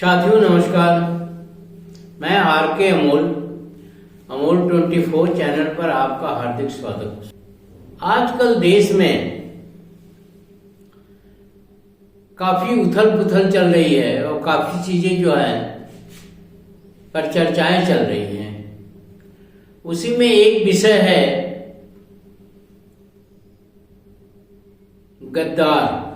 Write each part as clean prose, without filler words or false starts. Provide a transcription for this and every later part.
साथियों नमस्कार। मैं आर के अमोल 24 चैनल पर आपका हार्दिक स्वागत। आजकल देश में काफी उथल पुथल चल रही है और काफी चीजें जो है पर चर्चाएं चल रही हैं। उसी में एक विषय है गद्दार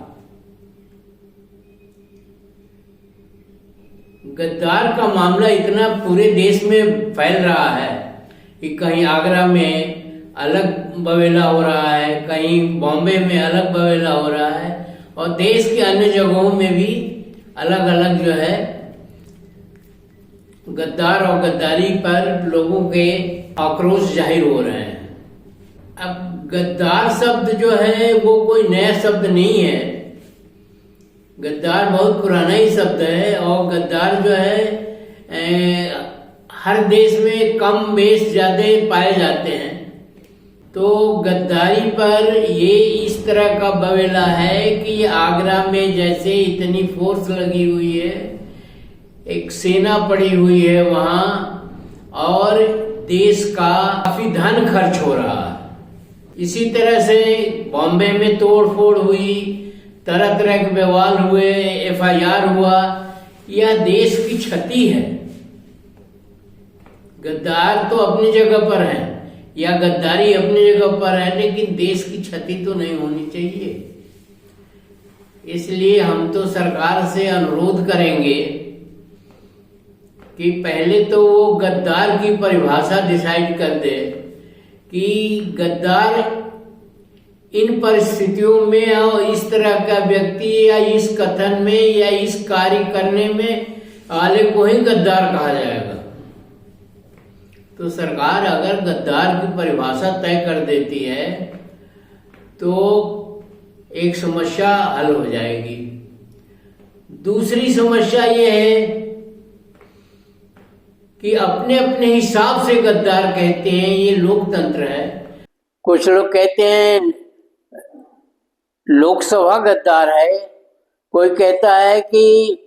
का मामला इतना पूरे देश में फैल रहा है कि कहीं आगरा में अलग बवेला हो रहा है, कहीं बॉम्बे में अलग बवेला हो रहा है और देश के अन्य जगहों में भी अलग अलग जो है गद्दार और गद्दारी पर लोगों के आक्रोश जाहिर हो रहे हैं। अब गद्दार शब्द जो है वो कोई नया शब्द नहीं है। गद्दार बहुत पुराना ही शब्द है और गद्दार जो है हर देश में कम बेश ज्यादा पाए जाते हैं। तो गद्दारी पर ये इस तरह का बवेला है कि आगरा में जैसे इतनी फोर्स लगी हुई है, एक सेना पड़ी हुई है वहाँ और देश का काफी धन खर्च हो रहा है। इसी तरह से बॉम्बे में तोड़ फोड़ हुई, तरह तरह के बवाल हुए, FIR हुआ, यह देश की क्षति है। गद्दार तो अपनी जगह पर है या गद्दारी अपनी जगह पर है, लेकिन देश की क्षति तो नहीं होनी चाहिए। इसलिए हम तो सरकार से अनुरोध करेंगे कि पहले तो वो गद्दार की परिभाषा डिसाइड कर दे कि गद्दार इन परिस्थितियों में और इस तरह का व्यक्ति या इस कथन में या इस कार्य करने में वाले को ही गद्दार कहा जाएगा। तो सरकार अगर गद्दार की परिभाषा तय कर देती है तो एक समस्या हल हो जाएगी। दूसरी समस्या ये है कि अपने अपने हिसाब से गद्दार कहते हैं, ये लोकतंत्र है। कुछ लोग कहते हैं लोकसभा गद्दार है, कोई कहता है कि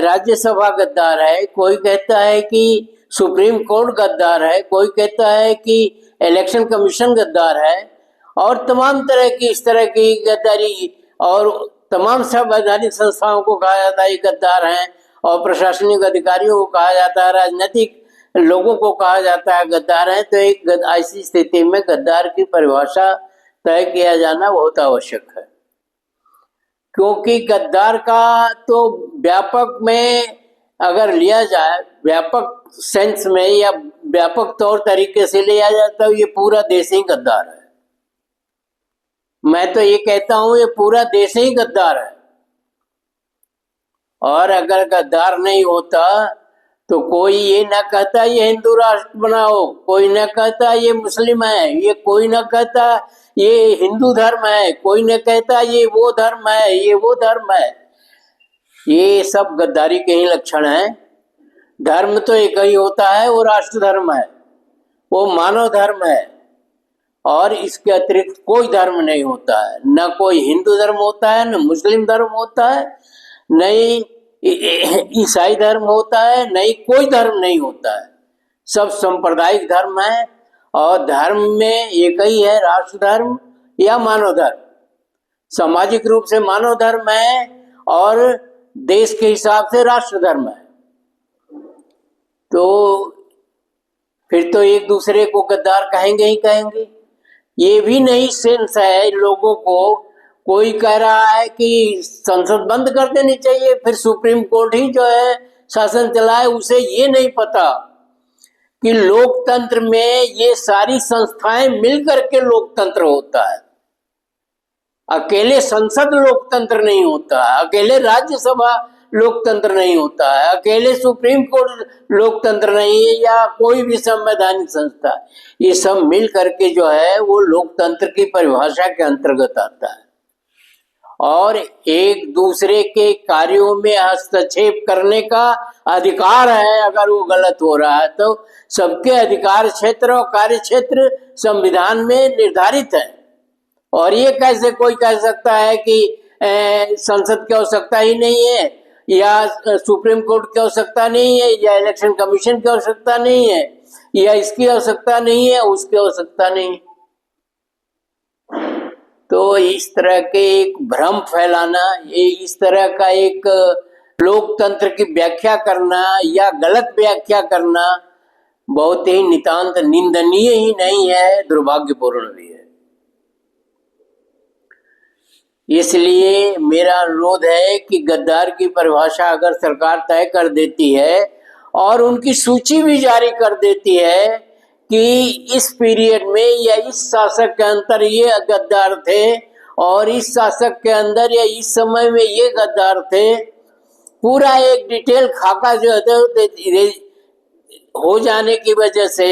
राज्यसभा गद्दार है, कोई कहता है कि सुप्रीम कोर्ट गद्दार है, कोई कहता है कि इलेक्शन कमीशन गद्दार है और तमाम तरह की इस तरह की गद्दारी और तमाम संवैधानिक संस्थाओं को कहा जाता है गद्दार हैं और प्रशासनिक अधिकारियों को कहा जाता है, राजनीतिक लोगों को कहा जाता है गद्दार हैं। तो एक ऐसी स्थिति में गद्दार की परिभाषा तय किया जाना बहुत आवश्यक है, क्योंकि गद्दार का तो व्यापक में अगर लिया जाए, व्यापक सेंस में या व्यापक तौर तरीके से लिया जाए तो ये पूरा देश ही गद्दार है। मैं तो ये कहता हूं ये पूरा देश ही गद्दार है। और अगर गद्दार नहीं होता तो कोई ये ना कहता ये हिंदू राष्ट्र बनाओ, कोई ना कहता ये मुस्लिम है, ये कोई ना कहता ये हिंदू धर्म है, कोई ना कहता ये वो धर्म है, ये वो धर्म है। ये सब गद्दारी के ही लक्षण हैं। धर्म तो एक ही होता है, वो राष्ट्र धर्म है, वो मानव धर्म है और इसके अतिरिक्त कोई धर्म नहीं होता है। न कोई हिंदू धर्म होता है, न मुस्लिम धर्म होता है, न ईसाई धर्म होता है, नहीं कोई धर्म नहीं होता है। सब सांप्रदायिक धर्म है और धर्म में एक ही है, राष्ट्र धर्म या मानव धर्म। सामाजिक रूप से मानव धर्म है और देश के हिसाब से राष्ट्र धर्म है। तो फिर तो एक दूसरे को गद्दार कहेंगे ही कहेंगे। ये भी नहीं सेंस है लोगों को। कोई कह रहा है कि संसद बंद कर देनी चाहिए, फिर सुप्रीम कोर्ट ही जो है शासन चलाए। उसे ये नहीं पता कि लोकतंत्र में ये सारी संस्थाएं मिलकर के लोकतंत्र होता है। अकेले संसद लोकतंत्र नहीं होता है, अकेले राज्यसभा लोकतंत्र नहीं होता है, अकेले सुप्रीम कोर्ट लोकतंत्र नहीं है या कोई भी संवैधानिक संस्था। ये सब मिल करके जो है वो लोकतंत्र की परिभाषा के अंतर्गत आता है। और एक दूसरे के कार्यों में हस्तक्षेप करने का अधिकार है। अगर वो गलत हो रहा है तो सबके अधिकार क्षेत्र और कार्य क्षेत्र संविधान में निर्धारित है। और ये कैसे कोई कह सकता है कि संसद की आवश्यकता ही नहीं है, या सुप्रीम कोर्ट की आवश्यकता नहीं है, या इलेक्शन कमीशन की आवश्यकता नहीं है, या इसकी आवश्यकता नहीं है, उसकी आवश्यकता नहीं। तो इस तरह के एक भ्रम फैलाना, ये इस तरह का एक लोकतंत्र की व्याख्या करना या गलत व्याख्या करना बहुत ही नितांत निंदनीय ही नहीं है, दुर्भाग्यपूर्ण भी है। इसलिए मेरा अनुरोध है कि गद्दार की परिभाषा अगर सरकार तय कर देती है और उनकी सूची भी जारी कर देती है कि इस पीरियड में या इस शासक के अंदर ये गद्दार थे और इस शासक के अंदर या इस समय में ये गद्दार थे, पूरा एक डिटेल खाका जो है हो जाने की वजह से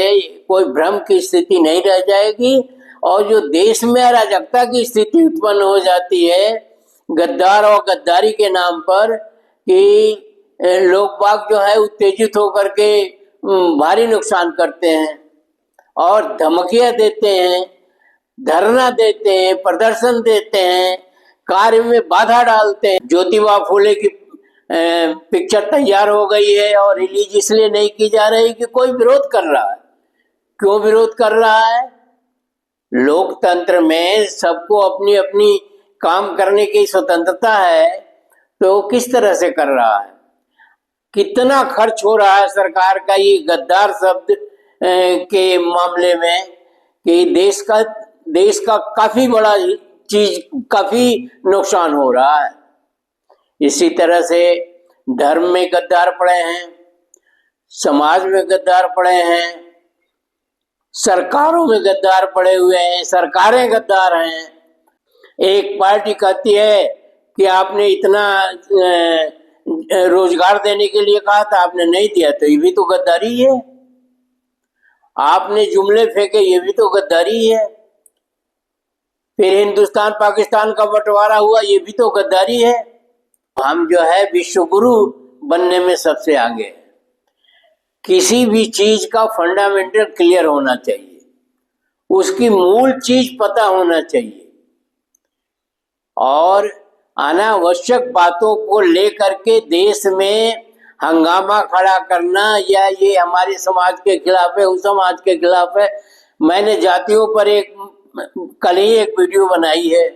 कोई भ्रम की स्थिति नहीं रह जाएगी। और जो देश में अराजकता की स्थिति उत्पन्न हो जाती है गद्दार और गद्दारी के नाम पर, कि लोग बाग जो है उत्तेजित होकर के भारी नुकसान करते हैं और धमकियां देते हैं, धरना देते हैं, प्रदर्शन देते हैं, कार्य में बाधा डालते हैं। ज्योतिबा फूले की पिक्चर तैयार हो गई है और रिलीज इसलिए नहीं की जा रही कि कोई विरोध कर रहा है। क्यों विरोध कर रहा है? लोकतंत्र में सबको अपनी अपनी काम करने की स्वतंत्रता है, तो किस तरह से कर रहा है? कितना खर्च हो रहा है सरकार का ये गद्दार शब्द के मामले में, कि देश का काफी बड़ा चीज, काफी नुकसान हो रहा है। इसी तरह से धर्म में गद्दार पड़े हैं, समाज में गद्दार पड़े हैं, सरकारों में गद्दार पड़े हुए हैं, सरकारें गद्दार हैं। एक पार्टी कहती है कि आपने इतना रोजगार देने के लिए कहा था, आपने नहीं दिया, तो ये भी तो गद्दारी है। आपने जुमले फेंके, ये भी तो गद्दारी है। फिर हिंदुस्तान पाकिस्तान का बंटवारा हुआ, ये भी तो गद्दारी है। हम जो है विश्व गुरु बनने में सबसे आगे हैं। किसी भी चीज का फंडामेंटल क्लियर होना चाहिए, उसकी मूल चीज पता होना चाहिए, और अनावश्यक बातों को लेकर के देश में हंगामा खड़ा करना, या ये हमारे समाज के खिलाफ है, उस समाज के खिलाफ है। मैंने जातियों पर कल ही एक वीडियो बनाई है।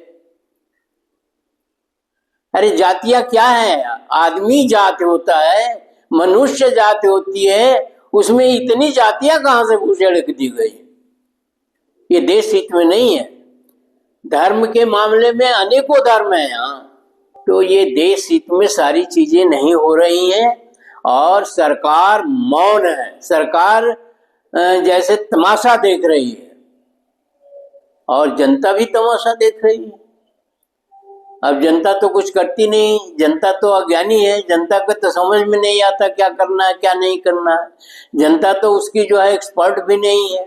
अरे जातियां क्या है? आदमी जात होता है, मनुष्य जात होती है, उसमें इतनी जातियां कहां से घुसेड़ दी गई? ये देश हित में नहीं है। धर्म के मामले में अनेकों धर्म है यहाँ, तो ये देश हित में सारी चीजें नहीं हो रही हैं और सरकार मौन है। सरकार जैसे तमाशा देख रही है और जनता भी तमाशा देख रही है। अब जनता तो कुछ करती नहीं, जनता तो अज्ञानी है, जनता को तो समझ में नहीं आता क्या करना है क्या नहीं करना है। जनता तो उसकी जो है एक्सपर्ट भी नहीं है,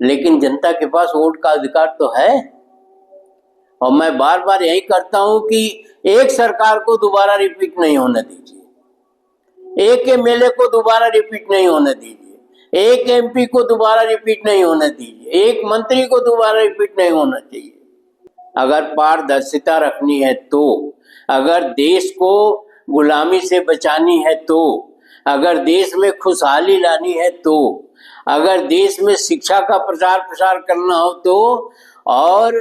लेकिन जनता के पास वोट का अधिकार तो है। और मैं बार बार यही करता हूं कि एक सरकार को दोबारा रिपीट नहीं होने दीजिए, एक एमएलए को दोबारा रिपीट नहीं होने दीजिए, एक एमपी को दोबारा रिपीट नहीं होने दीजिए, एक मंत्री को दोबारा रिपीट नहीं होना चाहिए। अगर पारदर्शिता रखनी है तो, अगर देश को गुलामी से बचानी है तो, अगर देश में खुशहाली लानी है तो, अगर देश में शिक्षा का प्रचार प्रसार करना हो तो, और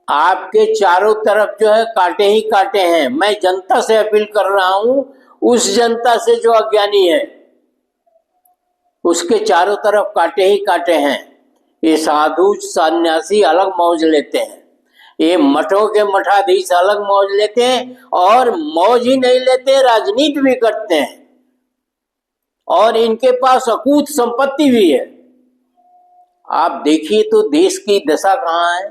आपके चारों तरफ जो है कांटे ही कांटे हैं। मैं जनता से अपील कर रहा हूं, उस जनता से जो अज्ञानी है, उसके चारों तरफ कांटे ही कांटे हैं। ये साधु सन्यासी अलग मौज लेते हैं, ये मठों के मठाधीश अलग मौज लेते हैं, और मौज ही नहीं लेते, राजनीति भी करते हैं, और इनके पास अकूत संपत्ति भी है। आप देखिए तो देश की दशा कहाँ है,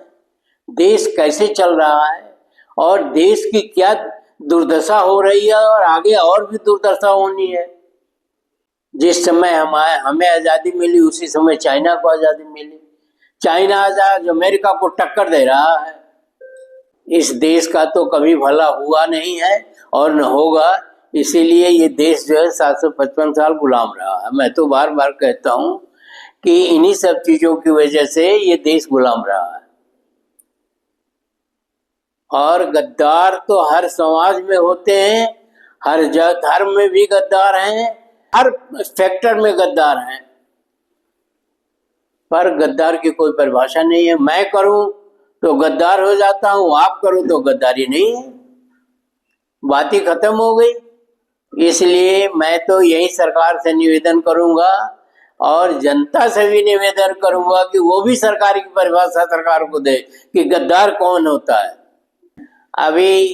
देश कैसे चल रहा है, और देश की क्या दुर्दशा हो रही है, और आगे और भी दुर्दशा होनी है। जिस समय हमें आजादी मिली, उसी समय चाइना को आजादी मिली। चाइना आज अमेरिका को टक्कर दे रहा है। इस देश का तो कभी भला हुआ नहीं है और न होगा, इसीलिए ये देश जो है 755 साल गुलाम रहा है। मैं तो बार बार कहता हूं कि इन्हीं सब चीजों की वजह से ये देश गुलाम रहा है। और गद्दार तो हर समाज में होते हैं, हर धर्म में भी गद्दार हैं, हर सेक्टर में गद्दार हैं, पर गद्दार की कोई परिभाषा नहीं है। मैं करूं तो गद्दार हो जाता हूं, आप करो तो गद्दारी नहीं है, बात ही खत्म हो गई। इसलिए मैं तो यही सरकार से निवेदन करूंगा और जनता से भी निवेदन करूंगा कि वो भी सरकार की परिभाषा सरकार को दे कि गद्दार कौन होता है। अभी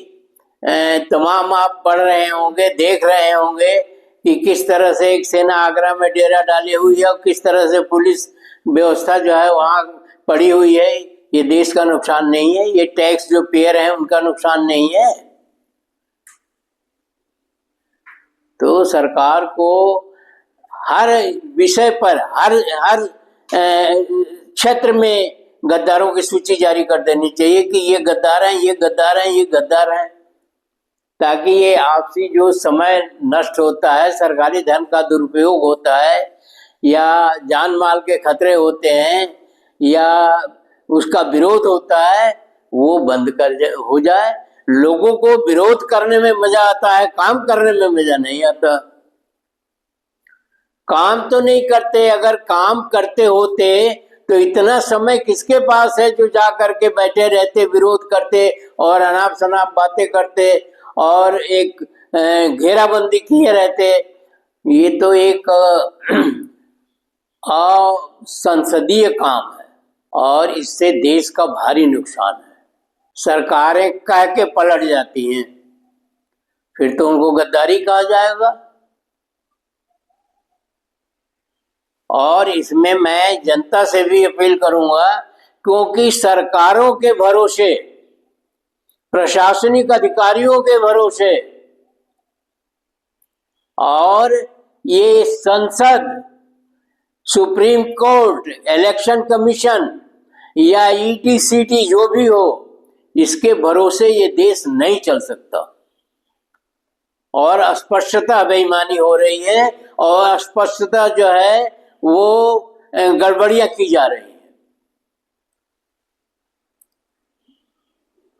तमाम आप पढ़ रहे होंगे, देख रहे होंगे कि किस तरह से एक सेना आगरा में डेरा डाली हुई है और किस तरह से पुलिस व्यवस्था जो है वहाँ पड़ी हुई है। ये देश का नुकसान नहीं है, ये टैक्स जो पेयर हैं उनका नुकसान नहीं है। तो सरकार को हर विषय पर, हर क्षेत्र में गद्दारों की सूची जारी कर देनी चाहिए कि ये गद्दार हैं, ये गद्दार हैं, ये गद्दार हैं, ताकि ये आपसी जो समय नष्ट होता है, सरकारी धन का दुरुपयोग होता है या जान माल के खतरे होते हैं या उसका विरोध होता है, वो बंद हो जाए। लोगों को विरोध करने में मजा आता है, काम करने में मजा नहीं आता। काम तो नहीं करते, अगर काम करते होते तो इतना समय किसके पास है जो जा करके बैठे रहते, विरोध करते और अनाप शनाप बातें करते और एक घेराबंदी किए रहते। ये तो एक असंसदीय काम है और इससे देश का भारी नुकसान है। सरकारें कह के पलट जाती हैं, फिर तो उनको गद्दारी कहा जाएगा। और इसमें मैं जनता से भी अपील करूंगा, क्योंकि सरकारों के भरोसे, प्रशासनिक अधिकारियों के भरोसे और ये संसद, सुप्रीम कोर्ट, इलेक्शन कमीशन या ईटी-सीटी जो भी हो, इसके भरोसे ये देश नहीं चल सकता। और अस्पष्टता, बेईमानी हो रही है और अस्पष्टता जो है वो गड़बड़ियां की जा रही है।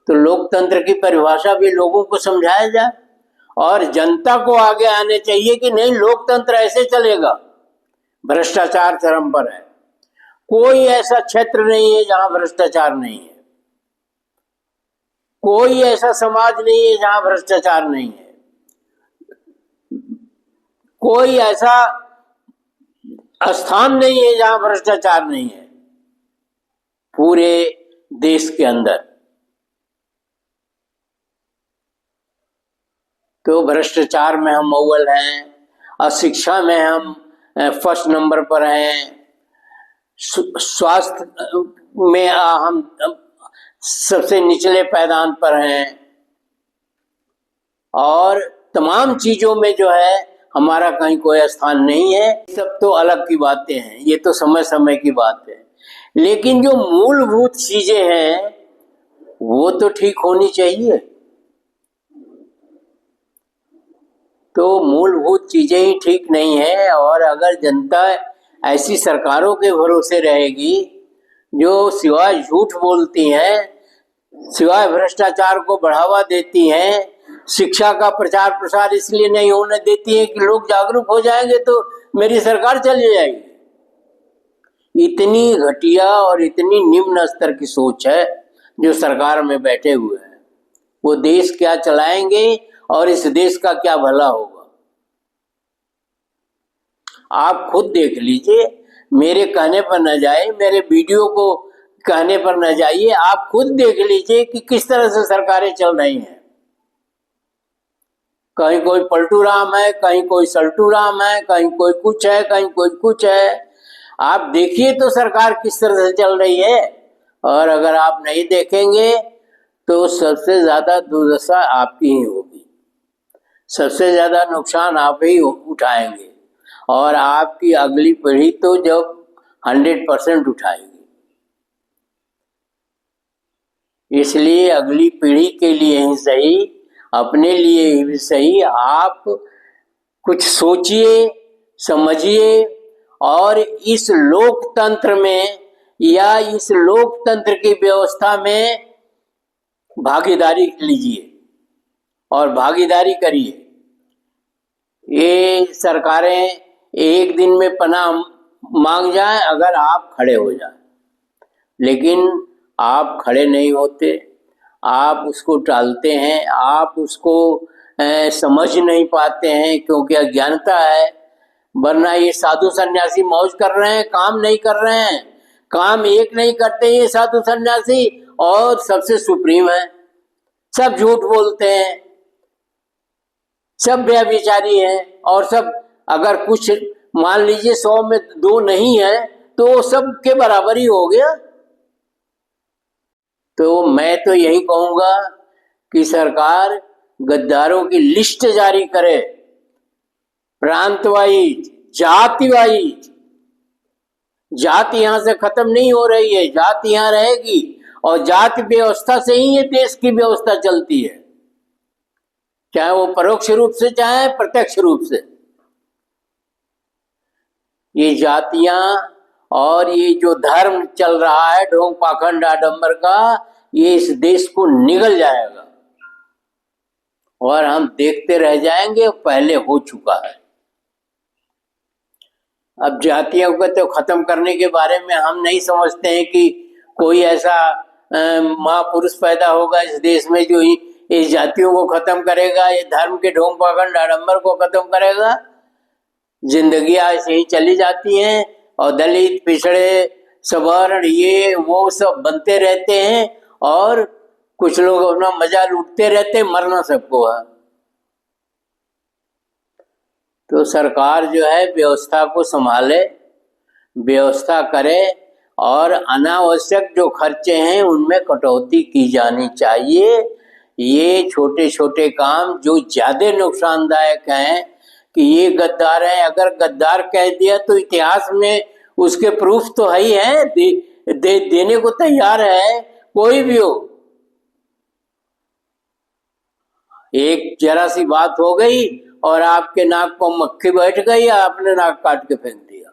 तो लोकतंत्र की परिभाषा भी लोगों को समझाया जाए और जनता को आगे आने चाहिए कि नहीं, लोकतंत्र ऐसे चलेगा। भ्रष्टाचार चरम पर है, कोई ऐसा क्षेत्र नहीं है जहां भ्रष्टाचार नहीं है, कोई ऐसा समाज नहीं है जहां भ्रष्टाचार नहीं है, कोई ऐसा स्थान नहीं है जहां भ्रष्टाचार नहीं है पूरे देश के अंदर। तो भ्रष्टाचार में हम अव्वल हैं, अशिक्षा में हम फर्स्ट नंबर पर हैं, स्वास्थ्य में हम सबसे निचले पायदान पर हैं और तमाम चीजों में जो है हमारा कहीं कोई स्थान नहीं है। सब तो अलग की बातें हैं, ये तो समय समय की बात है, लेकिन जो मूलभूत चीजें हैं वो तो ठीक होनी चाहिए। तो मूलभूत चीजें ही ठीक नहीं है और अगर जनता ऐसी सरकारों के भरोसे रहेगी जो सिवाय झूठ बोलती हैं, सिवाय भ्रष्टाचार को बढ़ावा देती हैं, शिक्षा का प्रचार प्रसार इसलिए नहीं होने देती है कि लोग जागरूक हो जाएंगे तो मेरी सरकार चली जाएगी। इतनी घटिया और इतनी निम्न स्तर की सोच है जो सरकार में बैठे हुए हैं। वो देश क्या चलाएंगे और इस देश का क्या भला होगा, आप खुद देख लीजिए। मेरे कहने पर न जाए, मेरे वीडियो को कहने पर न जाइए, आप खुद देख लीजिए कि किस तरह से सरकारें चल रही हैं। कहीं कोई पलटू राम है, कहीं कोई सल्टू राम है, कहीं कोई कुछ है, कहीं कोई कुछ है। आप देखिए तो सरकार किस तरह से चल रही है, और अगर आप नहीं देखेंगे तो सबसे ज्यादा दुर्दशा आपकी ही होगी, सबसे ज्यादा नुकसान आप ही उठाएंगे और आपकी अगली पीढ़ी तो जब 100% उठाएगी। इसलिए अगली पीढ़ी के लिए ही सही, अपने लिए भी सही, आप कुछ सोचिए, समझिए और इस लोकतंत्र में या इस लोकतंत्र की व्यवस्था में भागीदारी लीजिए और भागीदारी करिए। ये सरकारें एक दिन में पनाह मांग जाएं अगर आप खड़े हो जाएं, लेकिन आप खड़े नहीं होते, आप उसको टालते हैं, आप उसको समझ नहीं पाते हैं क्योंकि अज्ञानता है। वरना ये साधु सन्यासी मौज कर रहे हैं, काम नहीं कर रहे हैं, काम एक नहीं करते ये साधु सन्यासी, और सबसे सुप्रीम है, सब झूठ बोलते हैं, सब व्यभिचारी हैं, और सब अगर कुछ मान लीजिए 100 में 2 नहीं है तो सब के बराबर ही हो गया। तो मैं तो यही कहूंगा कि सरकार गद्दारों की लिस्ट जारी करे, प्रांत वाइज, जाति वाइज। जाति यहां से खत्म नहीं हो रही है, जाति यहां रहेगी, और जाति व्यवस्था से ही ये देश की व्यवस्था चलती है, चाहे वो परोक्ष रूप से चाहे प्रत्यक्ष रूप से। ये जातियां और ये जो धर्म चल रहा है ढोंग पाखंड आडंबर का, ये इस देश को निगल जाएगा और हम देखते रह जाएंगे, पहले हो चुका है। अब जातियों को तो खत्म करने के बारे में हम नहीं समझते हैं कि कोई ऐसा महापुरुष पैदा होगा इस देश में जो इस जातियों को खत्म करेगा, ये धर्म के ढोंग पाखंड आडंबर को खत्म करेगा। जिंदगी ऐसे ही चली जाती हैं और दलित, पिछड़े, सवर्ण, ये वो सब बनते रहते हैं और कुछ लोग अपना मजा लूटते रहते, मरना सबको है। तो सरकार जो है व्यवस्था को संभाले, व्यवस्था करे और अनावश्यक जो खर्चे हैं उनमें कटौती की जानी चाहिए। ये छोटे छोटे काम जो ज्यादा नुकसानदायक हैं कि ये गद्दार हैं, अगर गद्दार कह दिया तो इतिहास में उसके प्रूफ तो है ही है, देने को तैयार है कोई भी हो। एक जरा सी बात हो गई और आपके नाक को मक्खी बैठ गई, आपने नाक काट के फेंक दिया।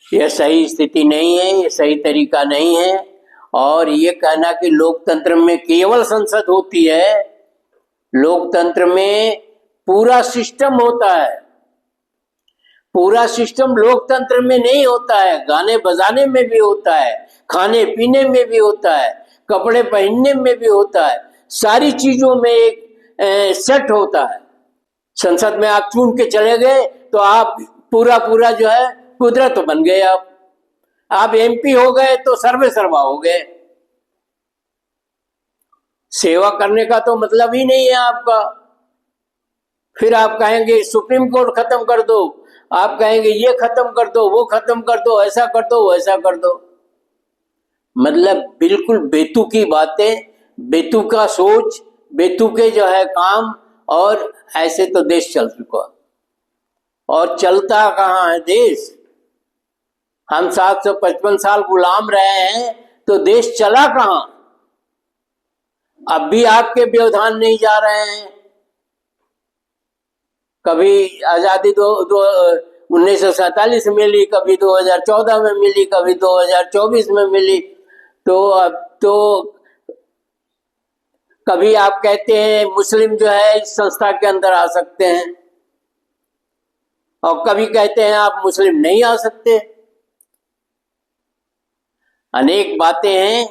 यह सही स्थिति नहीं है, ये सही तरीका नहीं है। और ये कहना कि लोकतंत्र में केवल संसद होती है, लोकतंत्र में पूरा सिस्टम होता है। पूरा सिस्टम लोकतंत्र में नहीं होता है, गाने बजाने में भी होता है, खाने पीने में भी होता है, कपड़े पहनने में भी होता है, सारी चीजों में एक सेट होता है। संसद में आप चुन के चले गए तो आप पूरा पूरा जो है कुदरत बन गए। आप एमपी हो गए तो सर्वे सर्वा हो गए। सेवा करने का तो मतलब ही नहीं है आपका। फिर आप कहेंगे सुप्रीम कोर्ट खत्म कर दो, आप कहेंगे ये खत्म कर दो, वो खत्म कर दो, ऐसा कर दो, वैसा कर दो। मतलब बिल्कुल बेतुकी बातें, बेतुका सोच, बेतुके जो है काम, और ऐसे तो देश चल चुका। और चलता कहाँ है देश? हम 755 साल गुलाम रहे हैं तो देश चला कहाँ? अब भी आपके व्यवधान नहीं जा रहे हैं। कभी आजादी 1947 में मिली, कभी 2014 में मिली, कभी 2024 में मिली। तो अब तो कभी आप कहते हैं मुस्लिम जो है इस संस्था के अंदर आ सकते हैं, और कभी कहते हैं आप मुस्लिम नहीं आ सकते। अनेक बातें हैं,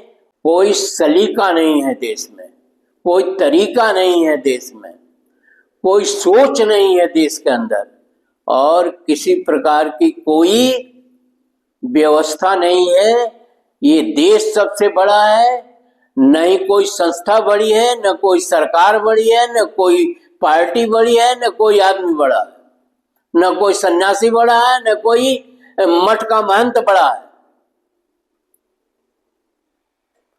कोई सलीका नहीं है देश में, कोई तरीका नहीं है देश में, कोई सोच नहीं है देश के अंदर, और किसी प्रकार की कोई व्यवस्था नहीं है। ये देश सबसे बड़ा है, नहीं कोई संस्था बड़ी है, न कोई सरकार बड़ी है, न कोई पार्टी बड़ी है, न कोई आदमी बड़ा है, न कोई सन्यासी बड़ा है, न कोई मठ का महंत बड़ा है,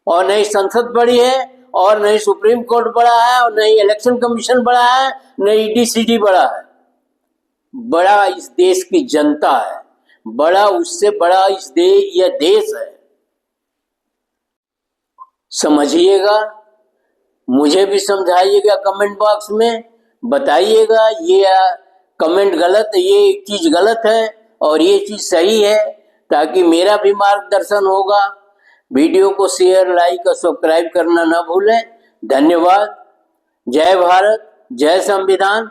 और नहीं संसद बड़ी है, और नहीं सुप्रीम कोर्ट बड़ा है, और नहीं इलेक्शन कमीशन बड़ा है, नहीं ईडी बड़ा है। बड़ा इस देश की जनता है, बड़ा उससे बड़ा यह देश है। समझिएगा, मुझे भी समझाइएगा, कमेंट बॉक्स में बताइएगा ये कमेंट गलत, ये चीज गलत है और ये चीज सही है, ताकि मेरा भी मार्गदर्शन होगा। वीडियो को शेयर, लाइक और सब्सक्राइब करना ना भूलें। धन्यवाद। जय भारत, जय संविधान।